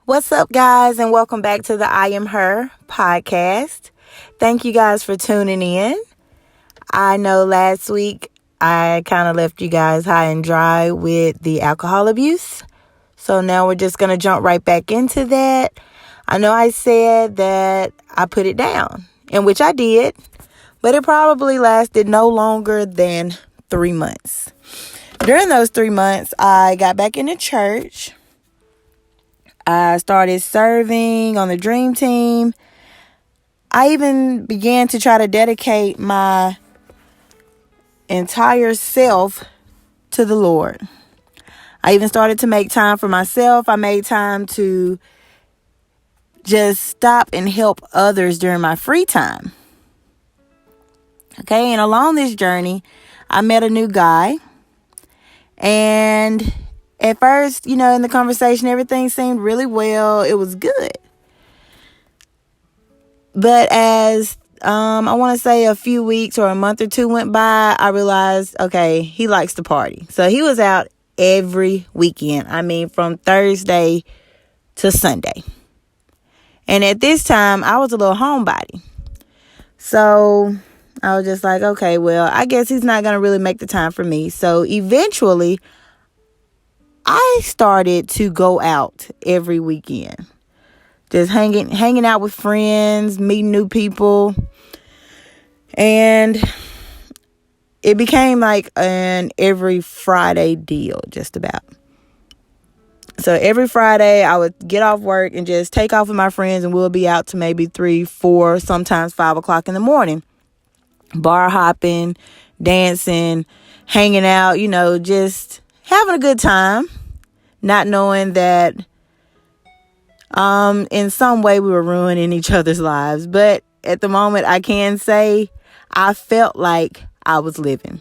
What's up, guys, and welcome back to the I Am Her podcast. Thank you guys for tuning in. I know last week I kind of left you guys high and dry with the alcohol abuse. So now we're just going to jump right back into that. I know I said that I put it down, in which I did, but it probably lasted no longer than 3 months. During those 3 months, I got back into church. I started serving on the dream team. I even began to try to dedicate my entire self to the Lord. I even started to make time for myself. I made time to just stop and help others during my free time. Okay, and along this journey, I met a new guy. And at first, in the conversation, everything seemed really well. It was good. But as I want to say a few weeks or a month or two went by, I realized, okay, he likes to party. So he was out every weekend. I mean, from Thursday to Sunday. And at this time, I was a little homebody. So I was just like, okay, well, I guess he's not going to really make the time for me. So eventually, I started to go out every weekend. Just hanging out with friends, meeting new people. And it became like an every Friday deal, just about. So every Friday, I would get off work and just take off with my friends, and we'll be out to maybe 3, 4, sometimes 5 o'clock in the morning. Bar hopping, dancing, hanging out, just having a good time, not knowing that in some way we were ruining each other's lives. But at the moment, I can say I felt like I was living.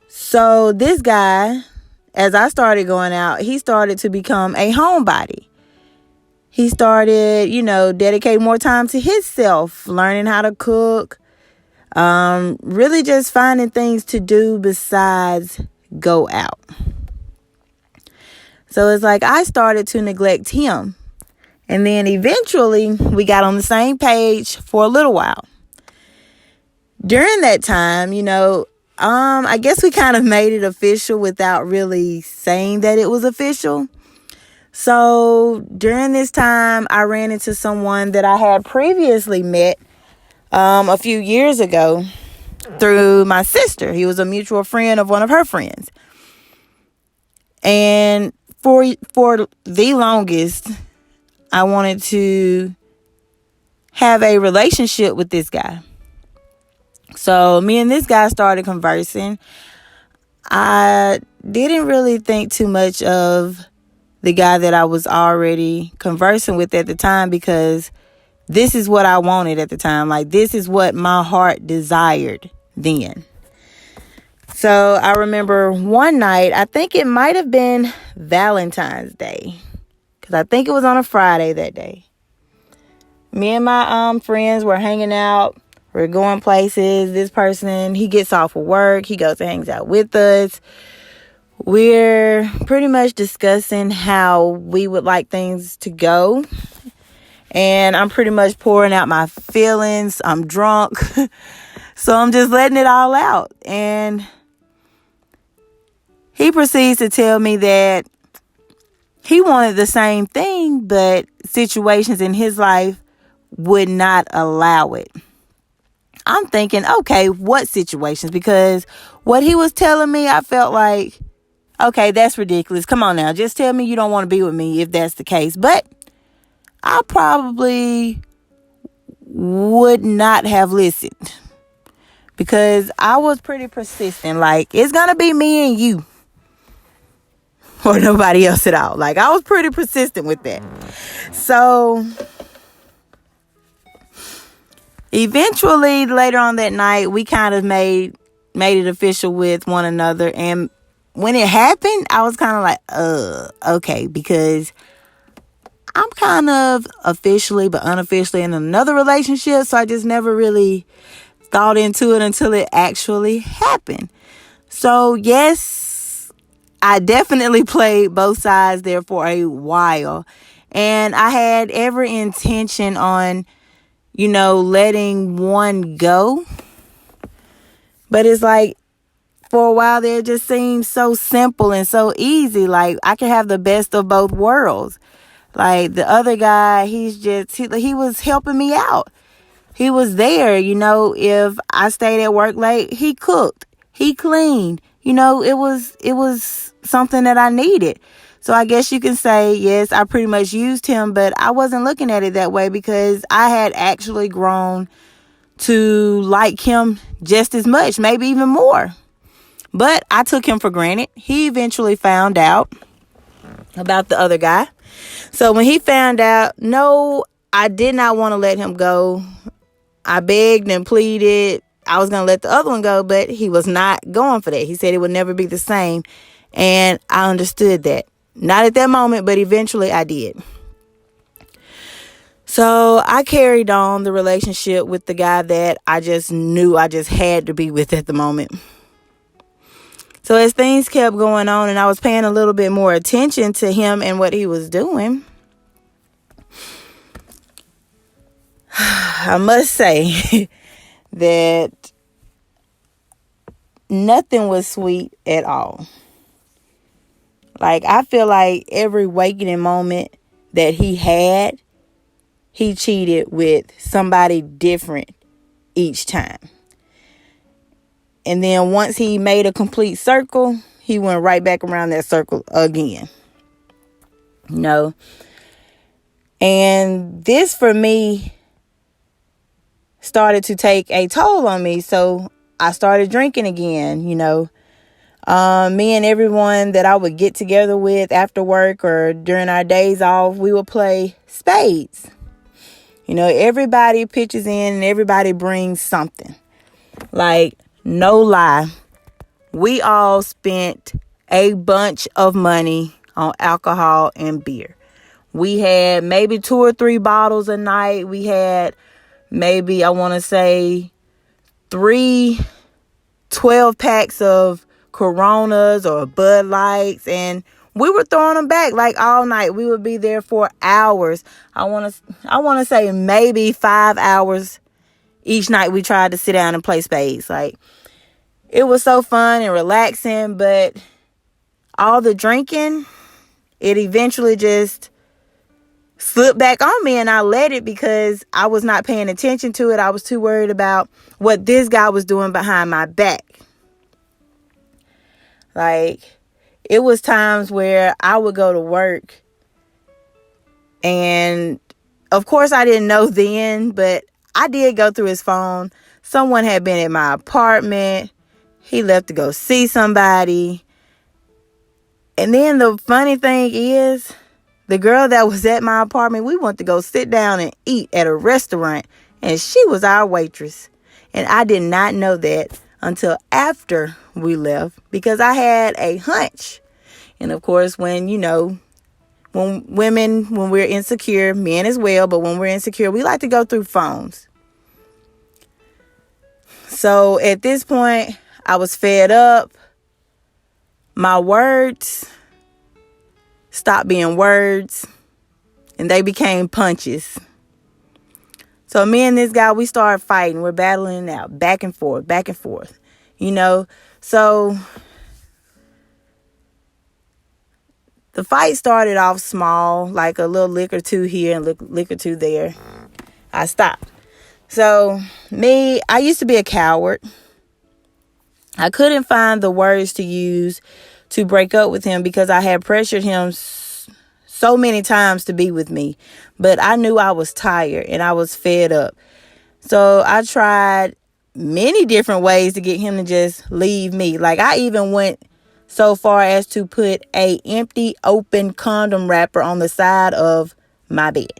So this guy, as I started going out, he started to become a homebody. He started, dedicating more time to himself, learning how to cook, really just finding things to do besides go out. So it's like I started to neglect him. And then eventually we got on the same page for a little while. During that time, I guess we kind of made it official without really saying that it was official. So during this time, I ran into someone that I had previously met a few years ago through my sister. He was a mutual friend of one of her friends. And for the longest, I wanted to have a relationship with this guy. So me and this guy started conversing. I didn't really think too much of the guy that I was already conversing with at the time, because this is what I wanted at the time. Like, this is what my heart desired then. So I remember one night, I think it might have been Valentine's Day, because I think it was on a Friday that day. Me and my friends were hanging out. We're going places. This person, he gets off of work. He goes and hangs out with us. We're pretty much discussing how we would like things to go. And I'm pretty much pouring out my feelings. I'm drunk. So I'm just letting it all out. And he proceeds to tell me that he wanted the same thing, but situations in his life would not allow it. I'm thinking, okay, what situations? Because what he was telling me, I felt like, okay, that's ridiculous. Come on now. Just tell me you don't want to be with me if that's the case. But I probably would not have listened, because I was pretty persistent. Like, it's going to be me and you, or nobody else at all. Like, I was pretty persistent with that. So eventually, later on that night, we kind of made it official with one another. And when it happened, I was kind of like, okay, because I'm kind of officially but unofficially in another relationship. So I just never really thought into it until it actually happened. So yes, I definitely played both sides there for a while. And I had every intention on, letting one go. But it's like, for a while there, it just seemed so simple and so easy. Like, I could have the best of both worlds. Like, the other guy, he was helping me out. He was there, if I stayed at work late, he cooked, he cleaned, it was something that I needed. So I guess you can say, yes, I pretty much used him, but I wasn't looking at it that way because I had actually grown to like him just as much, maybe even more. But I took him for granted. He eventually found out about the other guy. So when he found out, no, I did not want to let him go. I begged and pleaded. I was going to let the other one go, but he was not going for that. He said it would never be the same. And I understood that. Not at that moment, but eventually I did. So I carried on the relationship with the guy that I just knew I just had to be with at the moment. So as things kept going on and I was paying a little bit more attention to him and what he was doing, I must say that nothing was sweet at all. Like, I feel like every waking moment that he had, he cheated with somebody different each time. And then once he made a complete circle, he went right back around that circle again. And this for me started to take a toll on me. So I started drinking again, me and everyone that I would get together with after work or during our days off, we would play spades. Everybody pitches in and everybody brings something. Like, no lie, we all spent a bunch of money on alcohol and beer. We had maybe 2 or 3 bottles a night. We had maybe, I want to say, 3 12-packs of Coronas or Bud Lights, and we were throwing them back like all night. We would be there for hours. I want to say maybe 5 hours each night. We tried to sit down and play spades. Like, it was so fun and relaxing, but all the drinking, it eventually just slipped back on me, and I let it because I was not paying attention to it. I was too worried about what this guy was doing behind my back. Like, it was times where I would go to work, and of course I didn't know then, but I did go through his phone. Someone had been at my apartment. He left to go see somebody. And then the funny thing is, the girl that was at my apartment, we went to go sit down and eat at a restaurant, and she was our waitress. And I did not know that until after we left, because I had a hunch. And of course, when we're insecure, men as well, but when we're insecure, we like to go through phones. So at this point, I was fed up. My words stopped being words, and they became punches. So me and this guy, we started fighting. We're battling it out, back and forth. So the fight started off small, like a little lick or two here and lick or two there. I stopped. So I used to be a coward. I couldn't find the words to use to break up with him because I had pressured him so many times to be with me. But I knew I was tired and I was fed up. So I tried many different ways to get him to just leave me. Like, I even went so far as to put a empty, open condom wrapper on the side of my bed.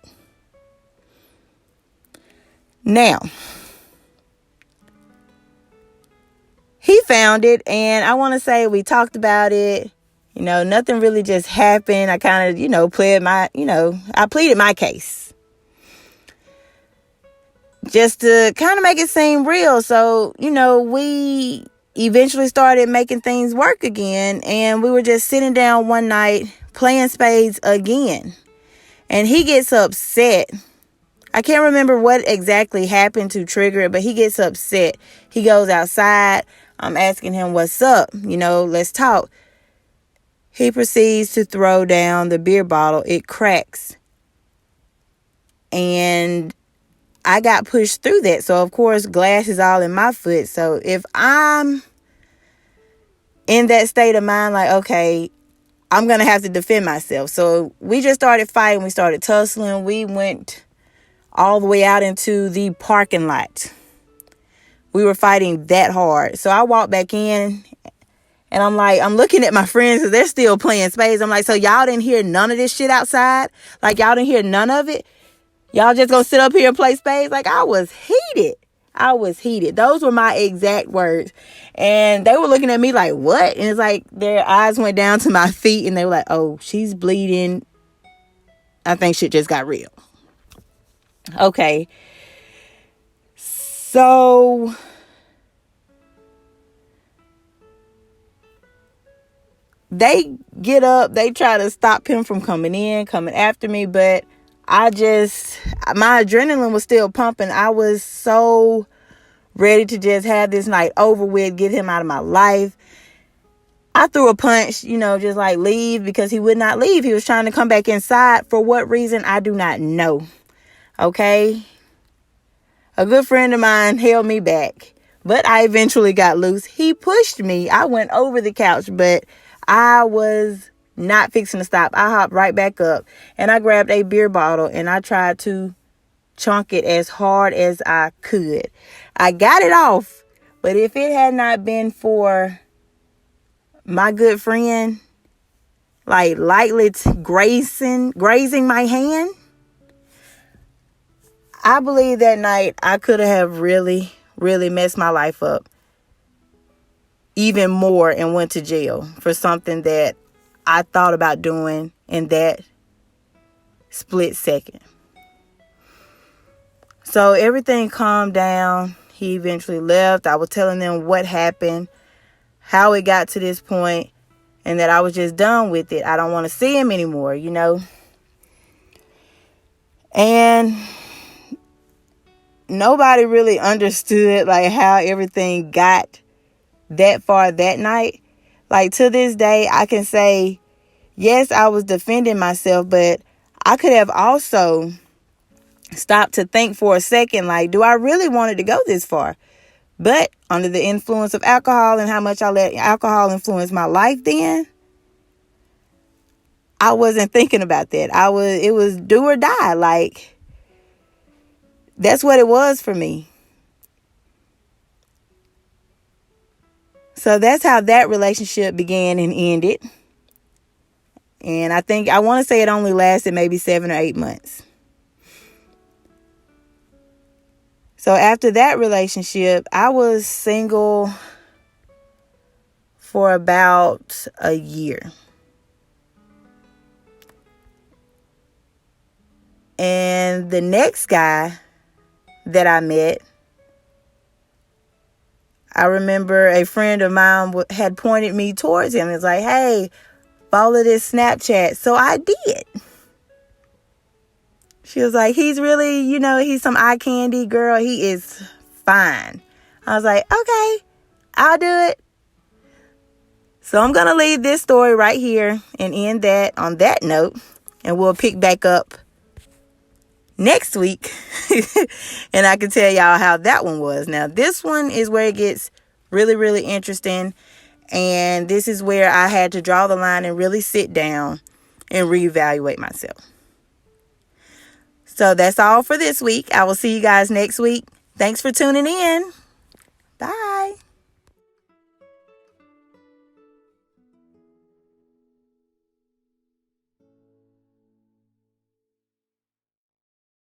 Now, he found it, and I want to say we talked about it. Nothing really just happened. I kind of, I pleaded my case just to kind of make it seem real. So, we eventually started making things work again. And we were just sitting down one night playing spades again. And he gets upset. I can't remember what exactly happened to trigger it, but he gets upset. He goes outside. I'm asking him, what's up? Let's talk. He proceeds to throw down the beer bottle. It cracks. And I got pushed through that. So, of course, glass is all in my foot. So, if I'm in that state of mind, like, okay, I'm going to have to defend myself. So, we just started fighting. We started tussling. We went all the way out into the parking lot. We were fighting that hard. So, I walked back in. And I'm looking at my friends because they're still playing spades. I'm like, so y'all didn't hear none of this shit outside? Like, y'all didn't hear none of it? Y'all just gonna sit up here and play spades? Like, I was heated. Those were my exact words. And they were looking at me like, what? And it's like their eyes went down to my feet and they were like, oh, she's bleeding. I think shit just got real. Okay. So they get up, they try to stop him from coming after me, but my adrenaline was still pumping. I was so ready to just have this night over with, get him out of my life. I threw a punch, just like leave, because he would not leave. He was trying to come back inside. For what reason, I do not know. Okay? A good friend of mine held me back, but I eventually got loose. He pushed me. I went over the couch, but I was not fixing to stop. I hopped right back up and I grabbed a beer bottle and I tried to chunk it as hard as I could. I got it off, but if it had not been for my good friend, like lightly grazing my hand, I believe that night I could have really, really messed my life up even more and went to jail for something that I thought about doing in that split second. So everything calmed down. He eventually left. I was telling them what happened, how it got to this point, and that I was just done with it. I don't want to see him anymore, And nobody really understood like how everything got that far that night. Like, to this day, I can say, yes, I was defending myself, but I could have also stopped to think for a second, like, do I really want it to go this far? But under the influence of alcohol and how much I let alcohol influence my life then, I wasn't thinking about that. It was do or die. Like, that's what it was for me. So that's how that relationship began and ended. And I want to say it only lasted maybe 7 or 8 months. So after that relationship, I was single for about a year. And the next guy that I met, I remember a friend of mine had pointed me towards him. It's like, hey, follow this Snapchat. So I did. She was like, he's really, he's some eye candy, girl. He is fine. I was like, okay, I'll do it. So I'm going to leave this story right here and end that on that note. And we'll pick back up next week. And I can tell y'all how that one was. Now, this one is where it gets really, really interesting. And this is where I had to draw the line and really sit down and reevaluate myself. So that's all for this week. I will see you guys next week. Thanks for tuning in. Bye.